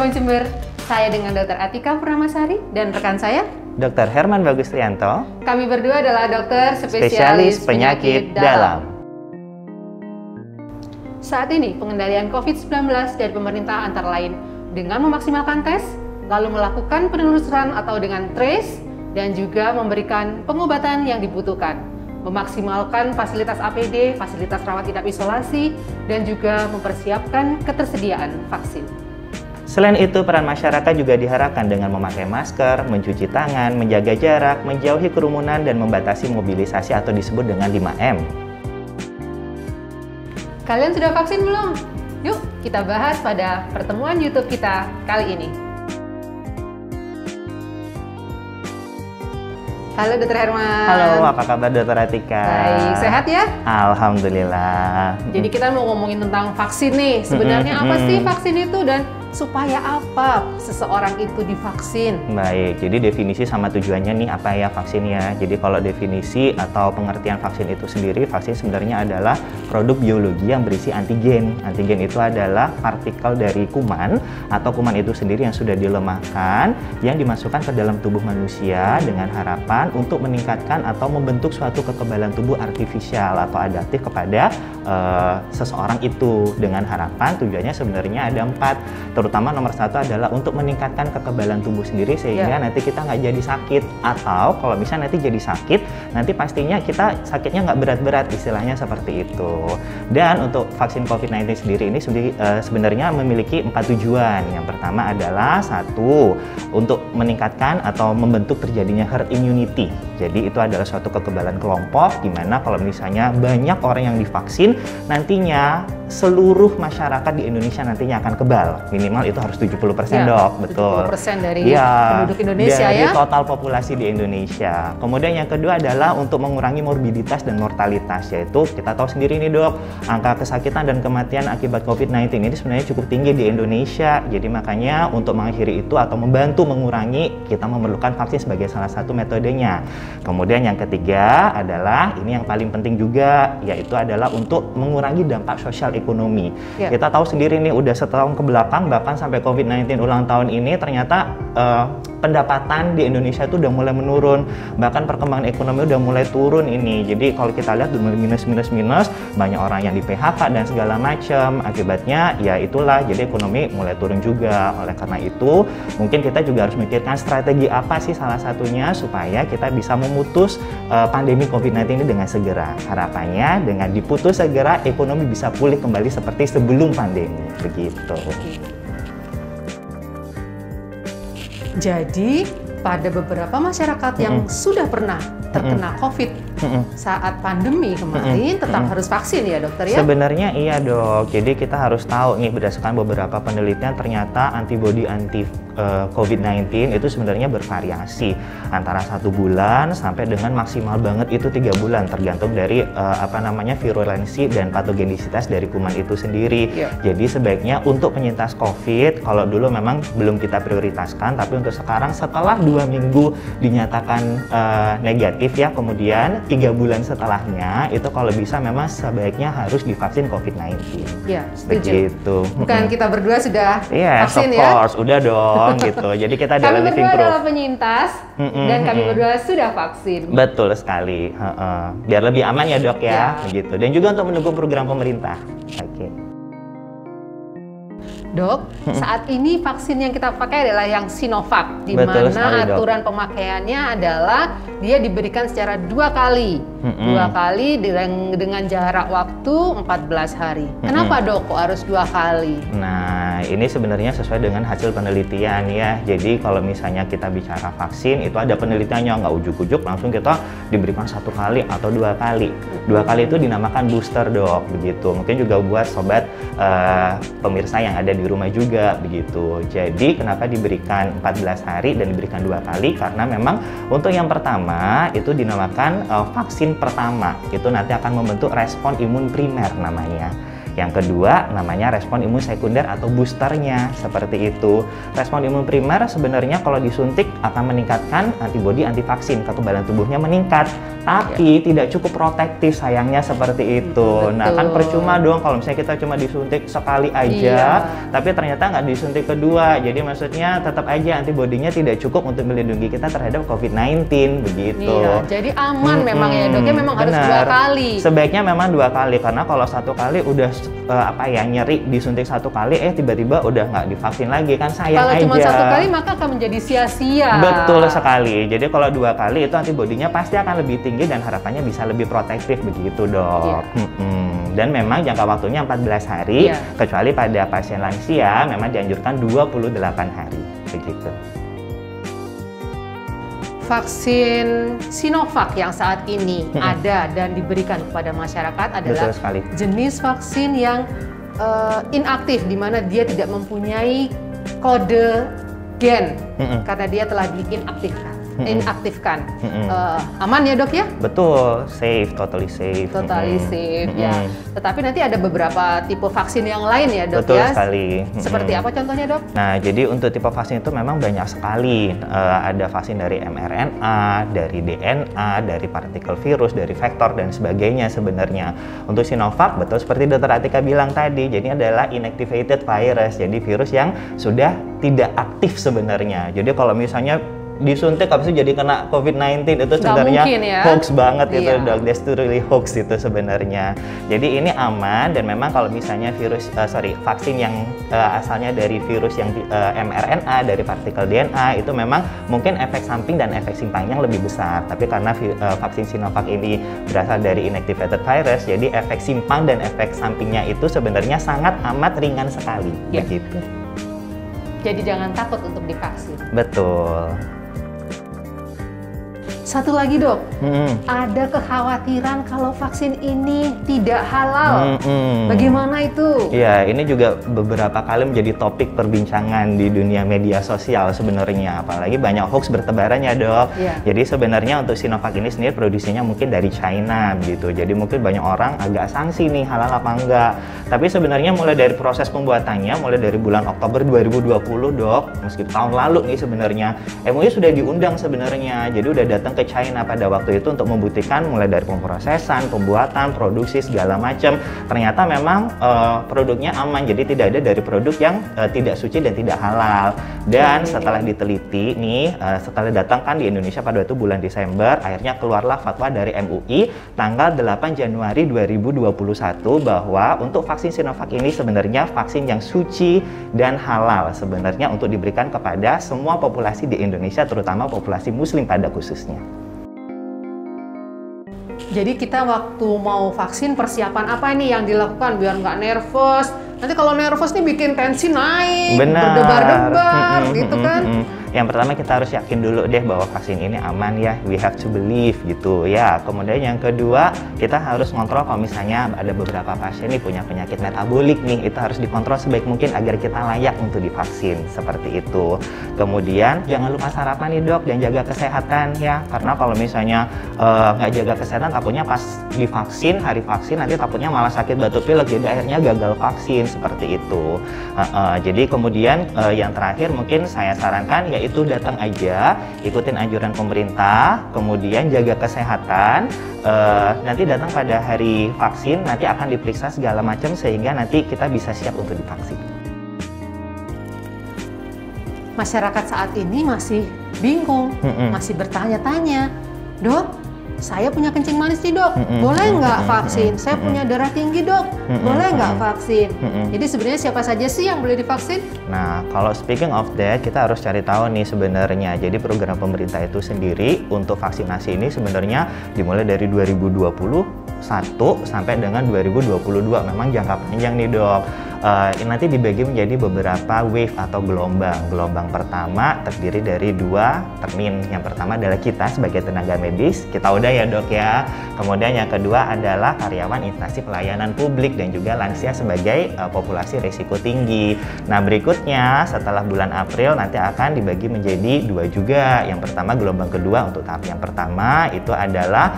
Cabang Jember. Saya dengan Dr. Atika Purnamasari dan rekan saya Dr. Herman Bagustrianto. Kami berdua adalah dokter spesialis penyakit dalam. Saat ini pengendalian COVID-19 dari pemerintah antara lain dengan memaksimalkan tes, lalu melakukan penelusuran atau dengan trace, dan juga memberikan pengobatan yang dibutuhkan, memaksimalkan fasilitas APD, fasilitas rawat inap isolasi, dan juga mempersiapkan ketersediaan vaksin. Selain itu, peran masyarakat juga diharapkan dengan memakai masker, mencuci tangan, menjaga jarak, menjauhi kerumunan, dan membatasi mobilisasi atau disebut dengan 5M. Kalian sudah vaksin belum? Yuk kita bahas pada pertemuan YouTube kita kali ini. Halo Dr. Herman. Halo, apa kabar Dr. Atika? Baik, sehat ya? Alhamdulillah. Jadi kita mau ngomongin tentang vaksin nih. Sebenarnya apa sih vaksin itu dan supaya apa seseorang itu divaksin? Baik, jadi definisi sama tujuannya nih apa ya vaksinnya. Jadi kalau definisi atau pengertian vaksin itu sendiri, vaksin sebenarnya adalah produk biologi yang berisi antigen. Antigen itu adalah partikel dari kuman atau kuman itu sendiri yang sudah dilemahkan, yang dimasukkan ke dalam tubuh manusia dengan harapan untuk meningkatkan atau membentuk suatu kekebalan tubuh artifisial atau adaptif kepada seseorang itu. Dengan harapan tujuannya sebenarnya ada 4. Terutama nomor 1 adalah untuk meningkatkan kekebalan tubuh sendiri sehingga nanti kita nggak jadi sakit, atau kalau misalnya nanti jadi sakit, nanti pastinya kita sakitnya nggak berat-berat, istilahnya seperti itu. Dan untuk vaksin COVID-19 sendiri ini sebenarnya memiliki 4 tujuan. Yang pertama adalah 1, untuk meningkatkan atau membentuk terjadinya herd immunity. Jadi itu adalah suatu kekebalan kelompok di mana kalau misalnya banyak orang yang divaksin, nantinya seluruh masyarakat di Indonesia nantinya akan kebal. Minimal itu harus 70% dok, betul. 70% dari penduduk Indonesia dari ya? Total populasi di Indonesia. Kemudian yang kedua adalah untuk mengurangi morbiditas dan mortalitas, yaitu kita tahu sendiri nih dok, angka kesakitan dan kematian akibat COVID-19 ini sebenarnya cukup tinggi di Indonesia. Jadi makanya untuk mengakhiri itu atau membantu mengurangi, kita memerlukan vaksin sebagai salah satu metodenya. Kemudian yang ketiga adalah, ini yang paling penting juga, yaitu adalah untuk mengurangi dampak sosial ekonomi. Kita tahu sendiri nih udah setahun ke belakang, bahkan sampai COVID-19 ulang tahun ini ternyata pendapatan di Indonesia itu udah mulai menurun, bahkan perkembangan ekonomi udah mulai turun ini. Jadi kalau kita lihat minus, banyak orang yang di PHK dan segala macam. Akibatnya ya itulah, jadi ekonomi mulai turun juga. Oleh karena itu mungkin kita juga harus memikirkan strategi apa sih salah satunya supaya kita bisa memutus pandemi COVID-19 ini dengan segera. Harapannya dengan diputus segera, ekonomi bisa pulih kembali seperti sebelum pandemi, begitu. Jadi pada beberapa masyarakat yang sudah pernah terkena COVID saat pandemi kemarin tetap harus vaksin ya dokter ya? Sebenarnya iya dok, jadi kita harus tahu nih berdasarkan beberapa penelitian ternyata antibodi anti COVID-19 itu sebenarnya bervariasi antara 1 bulan sampai dengan maksimal banget itu 3 bulan tergantung dari virulensi dan patogenisitas dari kuman itu sendiri. Jadi sebaiknya untuk penyintas COVID, kalau dulu memang belum kita prioritaskan, tapi untuk sekarang setelah 2 minggu dinyatakan negatif ya, kemudian 3 bulan setelahnya itu kalau bisa memang sebaiknya harus divaksin COVID-19. Ya, setuju. Begitu. Bukan kita berdua sudah vaksin of course, udah dong gitu. Jadi kita adalah living proof. Kami berdua adalah penyintas dan kami berdua sudah vaksin. Betul sekali. Biar lebih aman ya dok ya, begitu. Dan juga untuk mendukung program pemerintah. Oke. Dok, saat ini vaksin yang kita pakai adalah yang Sinovac, di mana aturan pemakaiannya adalah dia diberikan secara 2 kali. 2 kali dengan jarak waktu 14 hari. Kenapa dok kok harus 2 kali? Nah, ini sebenarnya sesuai dengan hasil penelitian ya. Jadi kalau misalnya kita bicara vaksin, itu ada penelitiannya, nggak ujuk-ujuk langsung kita diberikan 1 kali atau 2 kali. 2 kali itu dinamakan booster dok, begitu. Mungkin juga buat sobat pemirsa yang ada di rumah juga, begitu. Jadi kenapa diberikan 14 hari dan diberikan 2 kali? Karena memang untuk yang pertama itu dinamakan vaksin pertama, itu nanti akan membentuk respon imun primer namanya. Yang kedua namanya respon imun sekunder atau boosternya, seperti itu. Respon imun primer sebenarnya kalau disuntik akan meningkatkan antibodi anti vaksin, kekebalan tubuhnya meningkat, tapi tidak cukup protektif sayangnya, seperti itu. Nah kan percuma dong kalau misalnya kita cuma disuntik sekali aja, tapi ternyata nggak disuntik kedua, jadi maksudnya tetap aja antibodinya tidak cukup untuk melindungi kita terhadap COVID-19, begitu. Iya, jadi aman memang ya dok, ya memang harus 2 kali. Sebaiknya memang 2 kali, karena kalau 1 kali udah nyeri disuntik 1 kali, tiba-tiba udah nggak divaksin lagi, kan sayang aja. Kalau cuma 1 kali maka akan menjadi sia-sia. Betul sekali. Jadi kalau 2 kali itu antibodinya pasti akan lebih tinggi dan harapannya bisa lebih protektif, begitu dok. Dan memang jangka waktunya 14 hari, kecuali pada pasien lansia memang dianjurkan 28 hari, begitu. Vaksin Sinovac yang saat ini ada dan diberikan kepada masyarakat adalah jenis vaksin yang inaktif, di mana dia tidak mempunyai kode gen karena dia telah diinaktifkan. Aman ya dok ya? Betul, safe, totally safe. Totally safe ya. Tetapi nanti ada beberapa tipe vaksin yang lain ya dok. Betul sekali. Seperti apa contohnya dok? Nah jadi untuk tipe vaksin itu memang banyak sekali. Ada vaksin dari mRNA, dari DNA, dari partikel virus, dari vektor dan sebagainya sebenarnya. Untuk Sinovac betul seperti Dr. Atika bilang tadi, jadi adalah inactivated virus, jadi virus yang sudah tidak aktif sebenarnya. Jadi kalau misalnya disuntik habis itu jadi kena COVID-19 itu sebenarnya hoax banget itu dok, that's really hoax itu sebenarnya. Jadi ini aman, dan memang kalau misalnya vaksin yang asalnya dari virus yang mRNA, dari partikel DNA, itu memang mungkin efek samping dan efek simpangnya lebih besar. Tapi karena vaksin Sinovac ini berasal dari inactivated virus, jadi efek simpang dan efek sampingnya itu sebenarnya sangat amat ringan sekali, begitu. Jadi jangan takut untuk divaksin. Betul. Satu lagi dok, ada kekhawatiran kalau vaksin ini tidak halal. Bagaimana itu? Ya, ini juga beberapa kali menjadi topik perbincangan di dunia media sosial sebenarnya. Apalagi banyak hoax bertebarannya dok. Jadi sebenarnya untuk Sinovac ini sendiri produksinya mungkin dari China gitu. Jadi mungkin banyak orang agak sangsi nih halal apa enggak. Tapi sebenarnya mulai dari proses pembuatannya, mulai dari bulan Oktober 2020 dok, meskipun tahun lalu nih sebenarnya, MUI sudah diundang sebenarnya. Jadi udah datang ke China pada waktu itu untuk membuktikan mulai dari pemrosesan, pembuatan, produksi segala macam. Ternyata memang produknya aman, jadi tidak ada dari produk yang tidak suci dan tidak halal. Dan setelah diteliti nih, setelah datang kan di Indonesia pada waktu bulan Desember, akhirnya keluarlah fatwa dari MUI tanggal 8 Januari 2021 bahwa untuk vaksin Sinovac ini sebenarnya vaksin yang suci dan halal sebenarnya untuk diberikan kepada semua populasi di Indonesia, terutama populasi Muslim pada khususnya. Jadi kita waktu mau vaksin persiapan apa nih yang dilakukan biar nggak nervous? Nanti kalau nervous nih bikin tensi naik, berdebar-debar gitu kan? Yang pertama kita harus yakin dulu deh bahwa vaksin ini aman ya, we have to believe gitu ya. Kemudian yang kedua, kita harus ngontrol kalau misalnya ada beberapa pasien nih punya penyakit metabolik nih, itu harus dikontrol sebaik mungkin agar kita layak untuk divaksin, seperti itu. Kemudian jangan lupa sarapan nih dok, dan jaga kesehatan ya, karena kalau misalnya nggak jaga kesehatan takutnya pas divaksin, hari vaksin nanti takutnya malah sakit batuk pilek, jadi akhirnya gagal vaksin, seperti itu. Jadi kemudian yang terakhir mungkin saya sarankan yaitu datang aja, ikutin anjuran pemerintah, kemudian jaga kesehatan, nanti datang pada hari vaksin, nanti akan diperiksa segala macam sehingga nanti kita bisa siap untuk divaksin. Masyarakat saat ini masih bingung, masih bertanya-tanya, dok, saya punya kencing manis nih dok, boleh nggak vaksin? Saya punya darah tinggi dok, boleh nggak vaksin? Jadi sebenarnya siapa saja sih yang boleh divaksin? Nah, kalau speaking of that, kita harus cari tahu nih sebenarnya. Jadi program pemerintah itu sendiri untuk vaksinasi ini sebenarnya dimulai dari 2021 sampai dengan 2022. Memang jangka panjang nih dok. nanti dibagi menjadi beberapa wave atau gelombang. Gelombang pertama terdiri dari 2 termin. Yang pertama adalah kita sebagai tenaga medis, kita udah ya dok ya. Kemudian yang kedua adalah karyawan instansi pelayanan publik dan juga lansia sebagai populasi risiko tinggi. Nah berikutnya setelah bulan April nanti akan dibagi menjadi 2 juga. Yang pertama gelombang kedua untuk tahap yang pertama itu adalah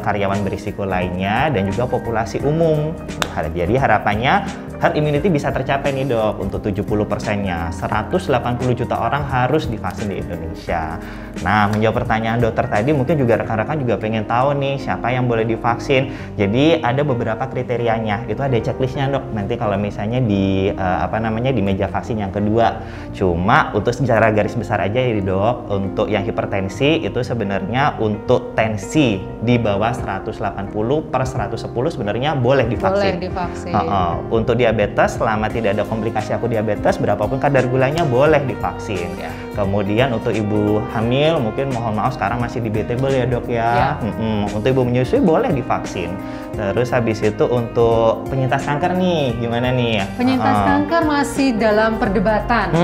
karyawan berisiko lainnya dan juga populasi umum. Jadi harapannya herd immunity bisa tercapai nih dok untuk 70%-nya. 180 juta orang harus divaksin di Indonesia. Nah menjawab pertanyaan dokter tadi, mungkin juga rekan-rekan juga pengen tahu nih siapa yang boleh divaksin. Jadi ada beberapa kriterianya, itu ada checklistnya dok. Nanti kalau misalnya di di meja vaksin yang kedua. Cuma untuk secara garis besar aja ya dok, untuk yang hipertensi itu sebenarnya untuk tensi di bawah 180/110 sebenarnya boleh divaksin. Boleh divaksin. Untuk diabetes, selama tidak ada komplikasi akut diabetes, berapapun kadar gulanya boleh divaksin. Ya. Kemudian untuk ibu hamil, mungkin mohon maaf sekarang masih debatable ya dok ya. Untuk ibu menyusui boleh divaksin. Terus habis itu untuk penyintas kanker nih, gimana nih? Penyintas kanker masih dalam perdebatan.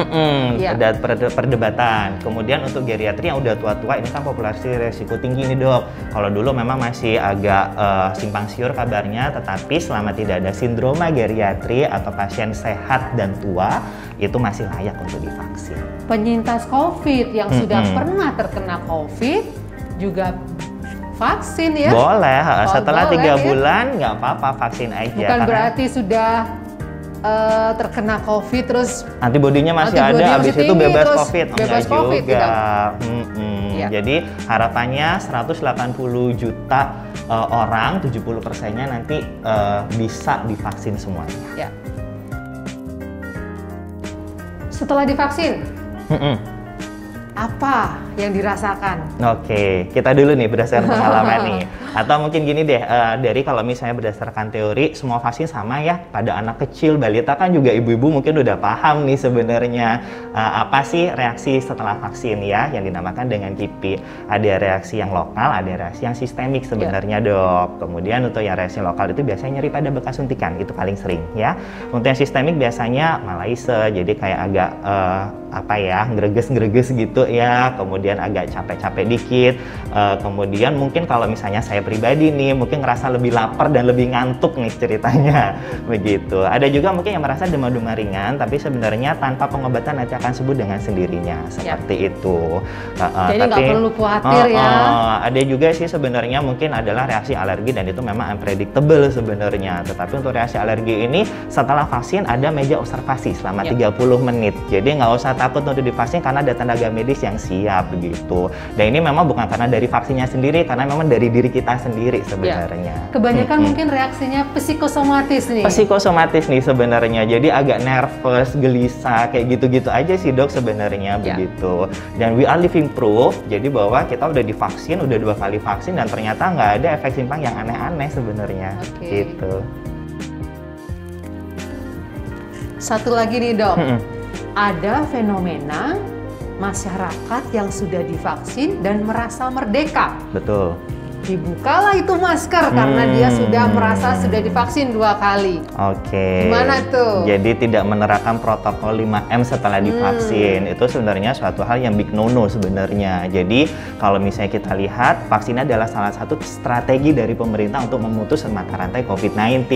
Ada perdebatan. Kemudian untuk geriatri yang udah tua-tua, ini kan populasi resiko tinggi nih dok. Kalau dulu memang masih agak simpang siur kabarnya, tetapi selama tidak ada sindroma geriatri atau pasien sehat dan tua, itu masih layak untuk divaksin. Penyintas COVID yang sudah pernah terkena COVID juga vaksin ya? Boleh, setelah 3 bulan nggak apa-apa vaksin aja. Bukan berarti sudah terkena COVID terus antibodinya masih ada, habis itu bebas COVID. Bebas COVID juga. Jadi harapannya 180 juta orang, 70%-nya nanti bisa divaksin semuanya. Ya. Setelah divaksin, apa yang dirasakan? Oke, kita dulu nih berdasarkan pengalaman nih. Atau mungkin gini deh, dari kalau misalnya berdasarkan teori, semua vaksin sama ya. Pada anak kecil, balita kan juga ibu-ibu mungkin udah paham nih sebenarnya apa sih reaksi setelah vaksin ya, yang dinamakan dengan KIPI. Ada reaksi yang lokal, ada reaksi yang sistemik sebenarnya dok. Kemudian untuk yang reaksi lokal itu biasanya nyeri pada bekas suntikan, itu paling sering ya. Untuk yang sistemik biasanya malaise, jadi kayak agak greges-greges gitu ya, kemudian agak capek-capek dikit, kemudian mungkin kalau misalnya saya pribadi nih mungkin ngerasa lebih lapar dan lebih ngantuk nih ceritanya begitu. Ada juga mungkin yang merasa demam-demam ringan tapi sebenarnya tanpa pengobatan nanti akan sembuh dengan sendirinya seperti itu. Jadi nggak perlu khawatir ya. Ada juga sih sebenarnya mungkin adalah reaksi alergi dan itu memang unpredictable sebenarnya. Tetapi untuk reaksi alergi ini setelah vaksin ada meja observasi selama 30 menit. Jadi nggak usah takut untuk divaksin karena ada tenaga medis yang siap begitu. Dan ini memang bukan karena dari vaksinnya sendiri, karena memang dari diri kita sendiri sebenarnya. Kebanyakan mungkin reaksinya psikosomatis nih. Psikosomatis nih sebenarnya. Jadi agak nervous, gelisah, kayak gitu-gitu aja sih dok sebenarnya begitu. Dan we are living proof, jadi bahwa kita udah divaksin, udah 2 kali vaksin dan ternyata nggak ada efek simpang yang aneh-aneh sebenarnya. Gitu. Satu lagi nih dok. Ada fenomena masyarakat yang sudah divaksin dan merasa merdeka. Betul. Dibukalah itu masker karena dia sudah merasa sudah divaksin 2 kali. Oke. Gimana tuh? Jadi tidak menerapkan protokol 5M setelah divaksin. Itu sebenarnya suatu hal yang big no-no sebenarnya. Jadi kalau misalnya kita lihat, vaksin adalah salah satu strategi dari pemerintah untuk memutus mata rantai COVID-19.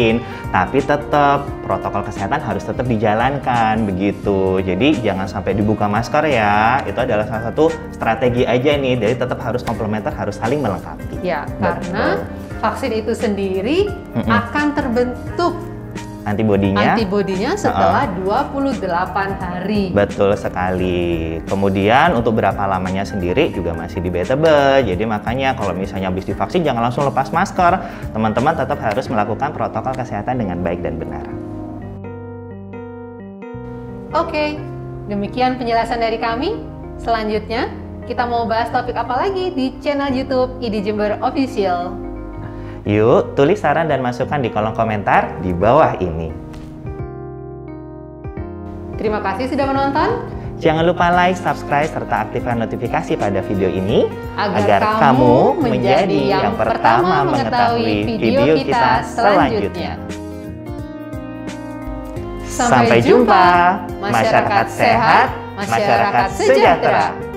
Tapi tetap protokol kesehatan harus tetap dijalankan begitu. Jadi jangan sampai dibuka masker ya. Itu adalah salah satu strategi aja nih. Jadi tetap harus komplementer, harus saling melengkapi. Ya, karena vaksin itu sendiri akan terbentuk antibodinya setelah 28 hari. Betul sekali. Kemudian untuk berapa lamanya sendiri juga masih debatable. Jadi makanya kalau misalnya habis divaksin jangan langsung lepas masker. Teman-teman tetap harus melakukan protokol kesehatan dengan baik dan benar. Oke, demikian penjelasan dari kami. Selanjutnya kita mau bahas topik apa lagi di channel YouTube ID Jember Official. Yuk, tulis saran dan masukan di kolom komentar di bawah ini. Terima kasih sudah menonton. Jangan lupa like, subscribe, serta aktifkan notifikasi pada video ini agar kamu menjadi yang pertama mengetahui video kita selanjutnya. Sampai jumpa, masyarakat sehat, masyarakat sejahtera.